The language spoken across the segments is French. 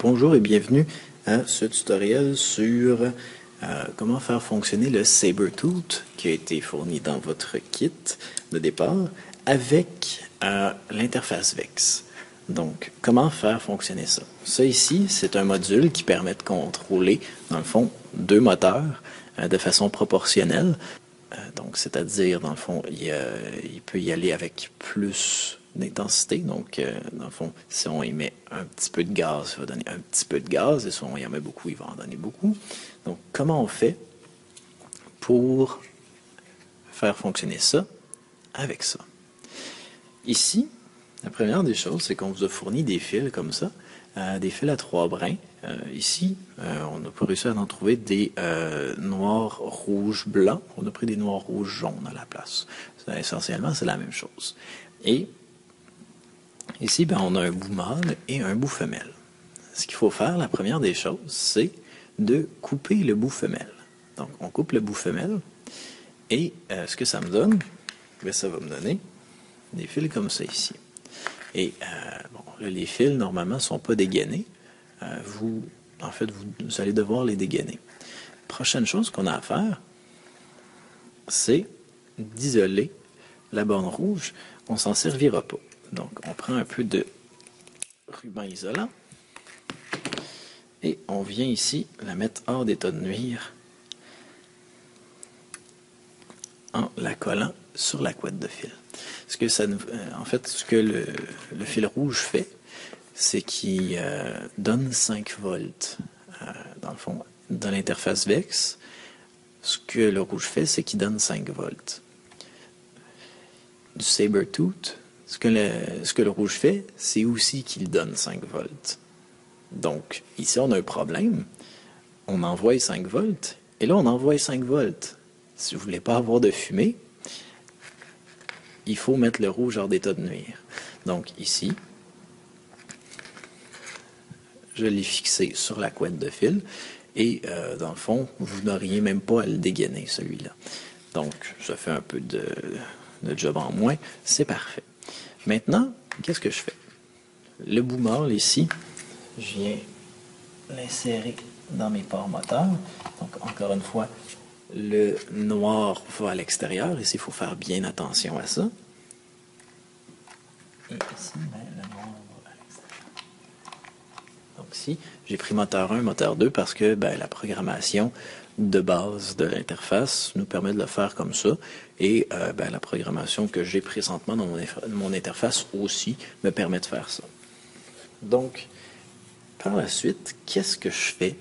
Bonjour et bienvenue à ce tutoriel sur comment faire fonctionner le Sabertooth qui a été fourni dans votre kit de départ avec l'interface VEX. Donc, comment faire fonctionner ça? Ça ici, c'est un module qui permet de contrôler, dans le fond, deux moteurs de façon proportionnelle. Donc, c'est-à-dire, dans le fond, il peut y aller avec plus d'intensité. Donc, dans le fond, si on y met un petit peu de gaz, il va donner un petit peu de gaz. Et si on y en met beaucoup, il va en donner beaucoup. Donc, comment on fait pour faire fonctionner ça avec ça? Ici, la première des choses, c'est qu'on vous a fourni des fils comme ça, des fils à 3 brins. Ici, on n'a pas réussi à en trouver des noirs, rouges, blancs. On a pris des noirs, rouges, jaunes à la place. Essentiellement, c'est la même chose. Et ici, on a un bout mâle et un bout femelle. Ce qu'il faut faire, la première des choses, c'est de couper le bout femelle. Donc, on coupe le bout femelle et ce que ça me donne, ça va me donner des fils comme ça ici. Et là, les fils, normalement, ne sont pas dégainés. Vous allez devoir les dégainer. Prochaine chose qu'on a à faire, c'est d'isoler la borne rouge. On ne s'en servira pas. Donc, on prend un peu de ruban isolant et on vient ici la mettre hors d'état de nuire en la collant sur la couette de fil. Ce que le fil rouge fait, c'est qu'il donne 5 volts. Dans le fond, dans l'interface VEX, ce que le rouge fait, c'est qu'il donne 5 volts. Du Sabertooth, ce que le rouge fait, c'est aussi qu'il donne 5 volts. Donc, ici, on a un problème. On envoie 5 volts, et là, on envoie 5 volts. Si vous ne voulez pas avoir de fumée, il faut mettre le rouge hors d'état de nuire. Donc, ici, je l'ai fixé sur la couette de fil, et dans le fond, vous n'auriez même pas à le dégainer, celui-là. Donc, ça fait un peu de job en moins, c'est parfait. Maintenant, qu'est-ce que je fais? Le bout mâle ici, je viens l'insérer dans mes ports moteurs. Donc, encore une fois, le noir va à l'extérieur. Ici, il faut faire bien attention à ça. Et ici, le noir va à l'extérieur. Donc ici, j'ai pris moteur 1, moteur 2 parce que la programmation de base de l'interface nous permet de le faire comme ça. Et la programmation que j'ai présentement dans mon interface aussi me permet de faire ça. Donc, par la suite, qu'est-ce que je fais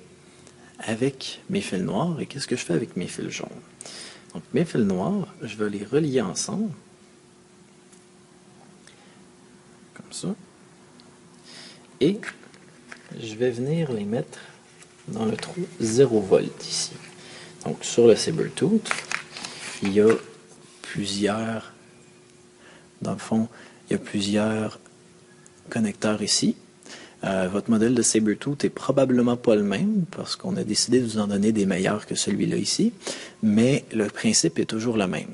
avec mes fils noirs et qu'est-ce que je fais avec mes fils jaunes? Donc, mes fils noirs, je vais les relier ensemble. Comme ça. Et je vais venir les mettre dans le trou 0 volt ici. Donc, sur le Sabertooth, il y a plusieurs, dans le fond, il y a plusieurs connecteurs ici. Votre modèle de Sabertooth est probablement pas le même parce qu'on a décidé de vous en donner des meilleurs que celui-là ici, mais le principe est toujours le même.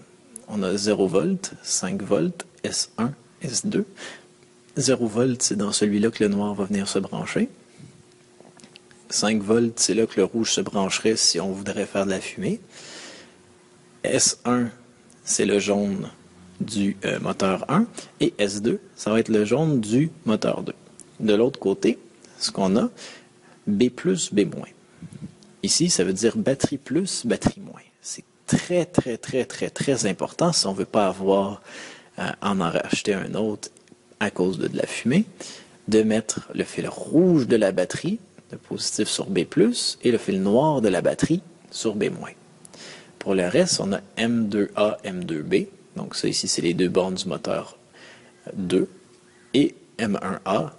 On a 0 volt, 5 volts, S1, S2. 0 volt, c'est dans celui-là que le noir va venir se brancher. 5 volts, c'est là que le rouge se brancherait si on voudrait faire de la fumée. S1, c'est le jaune du moteur 1. Et S2, ça va être le jaune du moteur 2. De l'autre côté, ce qu'on a, B+, B-. Ici, ça veut dire batterie plus, batterie moins. C'est très, très, très, très, très important si on ne veut pas avoir en racheter un autre à cause de la fumée, de mettre le fil rouge de la batterie, le positif sur B+, et le fil noir de la batterie sur B-. Pour le reste, on a M2A, M2B. Donc ça ici, c'est les deux bornes du moteur 2. Et M1A,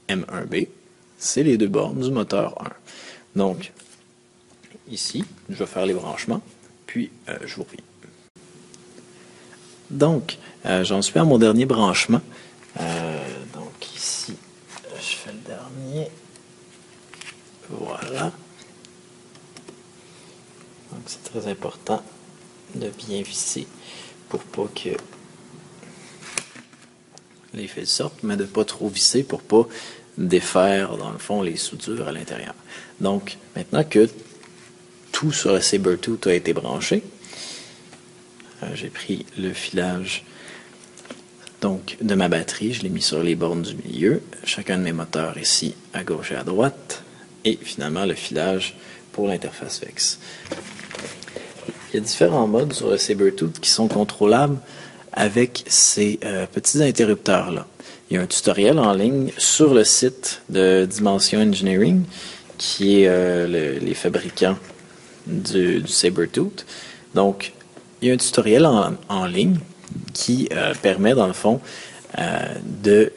M1B, c'est les deux bornes du moteur 1. Donc, ici, je vais faire les branchements, puis je vous reviens. Donc, j'en suis à mon dernier branchement. Donc ici, je fais le dernier. Voilà. Donc, c'est très important de bien visser pour pas que les fils sortent, mais de ne pas trop visser pour pas défaire, dans le fond, les soudures à l'intérieur. Donc, maintenant que tout sur le Sabertooth a été branché, j'ai pris le filage donc, de ma batterie, je l'ai mis sur les bornes du milieu, chacun de mes moteurs ici à gauche et à droite, et finalement le filage pour l'interface VEX. Il y a différents modes sur le Sabertooth qui sont contrôlables avec ces petits interrupteurs-là. Il y a un tutoriel en ligne sur le site de Dimension Engineering, qui est les fabricants du Sabertooth. Donc, il y a un tutoriel en ligne qui permet, dans le fond, de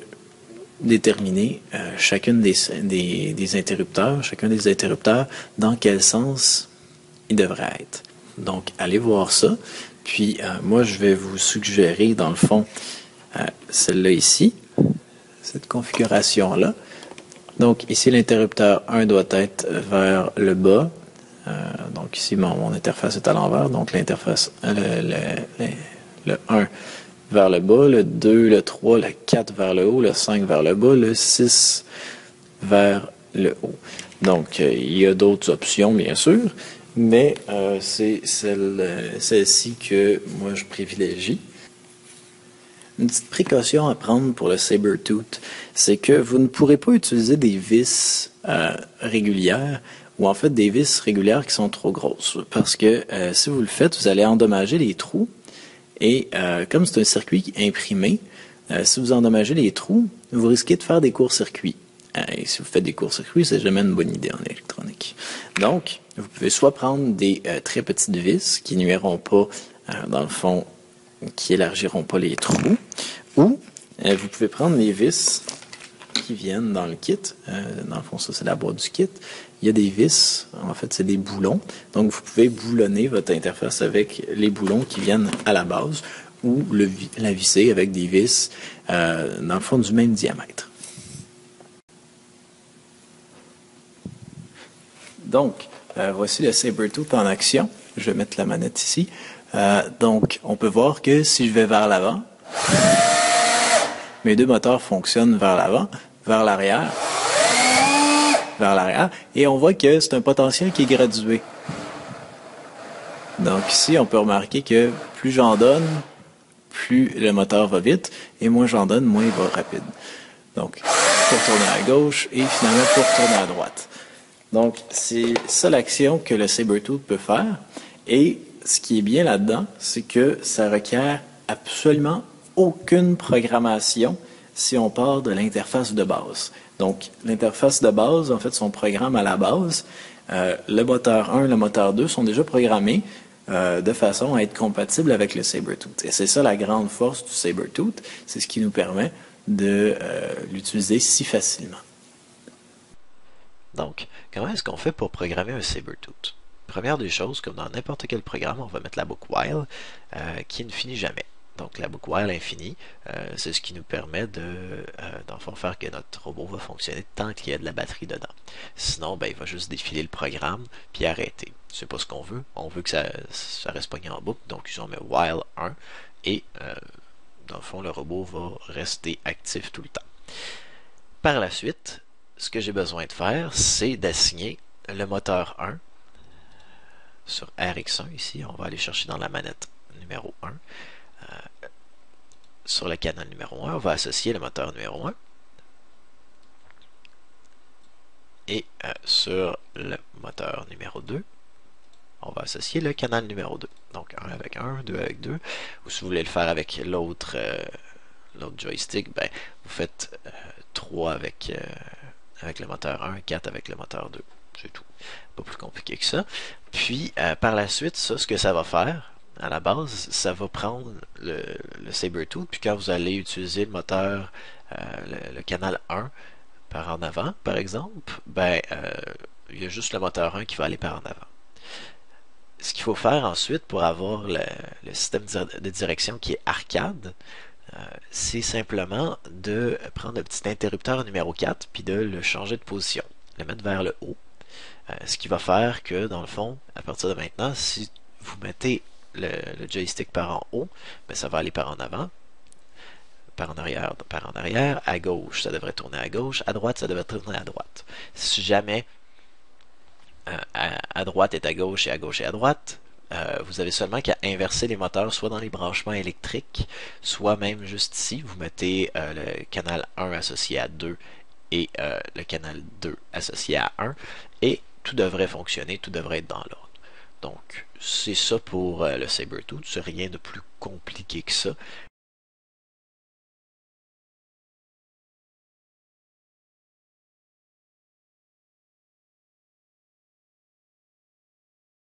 déterminer chacun des interrupteurs, dans quel sens il devrait être. Donc, allez voir ça. Puis, moi, je vais vous suggérer, dans le fond, celle-là ici, cette configuration-là. Donc, ici, l'interrupteur 1 doit être vers le bas. Donc, ici, mon interface est à l'envers. Donc, l'interface, le 1 vers le bas, le 2, le 3, le 4 vers le haut, le 5 vers le bas, le 6 vers le haut. Donc, il y a d'autres options, bien sûr, mais c'est celle-ci que moi je privilégie. Une petite précaution à prendre pour le Sabertooth, c'est que vous ne pourrez pas utiliser des vis régulières ou en fait des vis régulières qui sont trop grosses. Parce que si vous le faites, vous allez endommager les trous. Et comme c'est un circuit imprimé, si vous endommagez les trous, vous risquez de faire des courts-circuits. Et si vous faites des courts-circuits, c'est jamais une bonne idée en électronique. Donc, vous pouvez soit prendre des très petites vis qui nuiront pas, dans le fond, qui élargiront pas les trous, ou vous pouvez prendre les vis qui viennent dans le kit. Dans le fond, ça c'est la boîte du kit. Il y a des vis, en fait c'est des boulons. Donc vous pouvez boulonner votre interface avec les boulons qui viennent à la base ou la visser avec des vis dans le fond du même diamètre. Donc, voici le Sabertooth en action. Je vais mettre la manette ici. Donc, on peut voir que si je vais vers l'avant, mes deux moteurs fonctionnent vers l'avant, vers l'arrière, et on voit que c'est un potentiel qui est gradué. Donc ici, on peut remarquer que plus j'en donne, plus le moteur va vite, et moins j'en donne, moins il va rapide. Donc, pour tourner à gauche, et finalement pour tourner à droite. Donc, c'est ça l'action que le Sabertooth peut faire, et ce qui est bien là-dedans, c'est que ça requiert absolument aucune programmation si on part de l'interface de base. Donc, l'interface de base, en fait, son programme à la base, le moteur 1 et le moteur 2 sont déjà programmés de façon à être compatibles avec le Sabertooth. Et c'est ça la grande force du Sabertooth, c'est ce qui nous permet de l'utiliser si facilement. Donc, comment est-ce qu'on fait pour programmer un Sabertooth? Première des choses, comme dans n'importe quel programme, on va mettre la boucle while qui ne finit jamais. Donc la boucle while infinie, c'est ce qui nous permet dans le fond, faire que notre robot va fonctionner tant qu'il y a de la batterie dedans. Sinon, ben, il va juste défiler le programme puis arrêter. C'est pas ce qu'on veut. On veut que ça reste pogné en boucle. Donc ici on met while 1 et dans le fond, le robot va rester actif tout le temps. Par la suite, ce que j'ai besoin de faire, c'est d'assigner le moteur 1 sur RX1 ici. On va aller chercher dans la manette numéro 1. Sur le canal numéro 1, on va associer le moteur numéro 1. Et sur le moteur numéro 2, on va associer le canal numéro 2. Donc 1 avec 1, 2 avec 2. Ou si vous voulez le faire avec l'autre joystick, ben, vous faites 3 avec le moteur 1, 4 avec le moteur 2. C'est tout. Pas plus compliqué que ça. Puis par la suite, ça, ce que ça va faire, à la base, ça va prendre le Sabertooth, puis quand vous allez utiliser le moteur, le canal 1 par en avant, par exemple, ben, il y a juste le moteur 1 qui va aller par en avant. Ce qu'il faut faire ensuite pour avoir le système de direction qui est arcade, c'est simplement de prendre le petit interrupteur numéro 4 puis de le changer de position, le mettre vers le haut. Ce qui va faire que, dans le fond, à partir de maintenant, si vous mettez le joystick par en haut, ben ça va aller par en avant. par en arrière, par en arrière. À gauche, ça devrait tourner à gauche. À droite, ça devrait tourner à droite. Si jamais à droite est à gauche est à droite, vous avez seulement qu'à inverser les moteurs, soit dans les branchements électriques, soit même juste ici. Vous mettez le canal 1 associé à 2 et le canal 2 associé à 1, et tout devrait fonctionner, tout devrait être dans l'ordre. Donc, c'est ça pour le Sabertooth, c'est rien de plus compliqué que ça.